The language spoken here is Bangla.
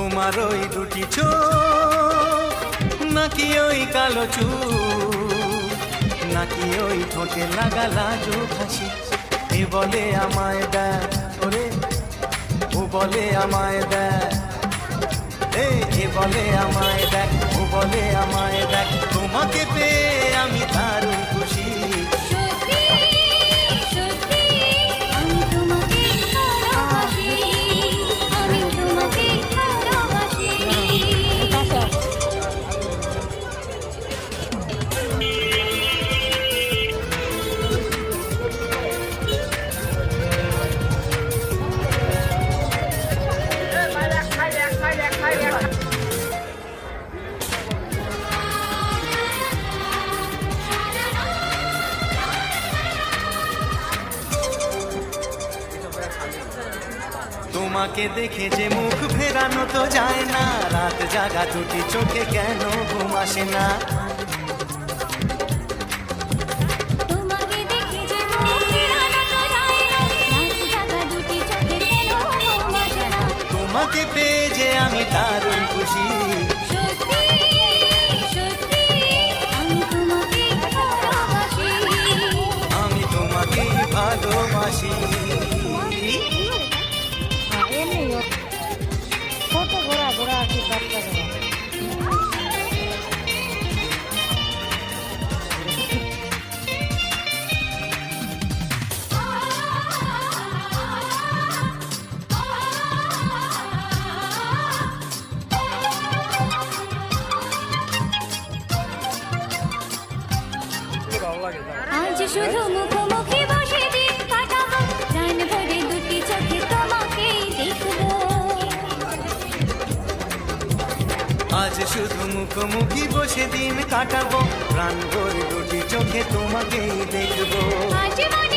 তোমার ওই দুটি চোখ নাকি ওই কালো চুল নাকি ওই ঠোঁটে লাগা লাজুক হাসি এ বলে আমায় দেখ ওরে ও বলে আমায় দেখ এ বলে আমায় দেখ ও বলে আমায় দেখ তোমাকে পেয়ে আমি দারুণ খুশি সত্যি সত্যি আমি তোমাকে ভালোবাসি আমি তোমাকে ভালোবাসি তোমাকে দেখে যে মুখ ফেরানো তো যায় না রাত জাগা দুটি চোখে কেন ঘুম আসে না তোমাকে দেখে যে মুখ ফেরানো তো যায় না রাত জাগা দুটি চোখে কেন ঘুম আসে না তোমাকে পেয়ে যে আমি দারুণ খুশি সত্যি সত্যি আমি তোমাকে ভালোবাসি আমি তোমাকে ভালোবাসি কত ঘোরা ঘোরা আর কি বাচ্চা আজ শুধু মুখোমুখি বসে দিন কাটাবো প্রাণ ভরে দুটি চোখে তোমাকেই দেখবো আজ শুধু মুখোমুখি বসে দিন কাটাবো প্রাণ ভরে দুটি চোখে তোমাকেই দেখবো আজ মনে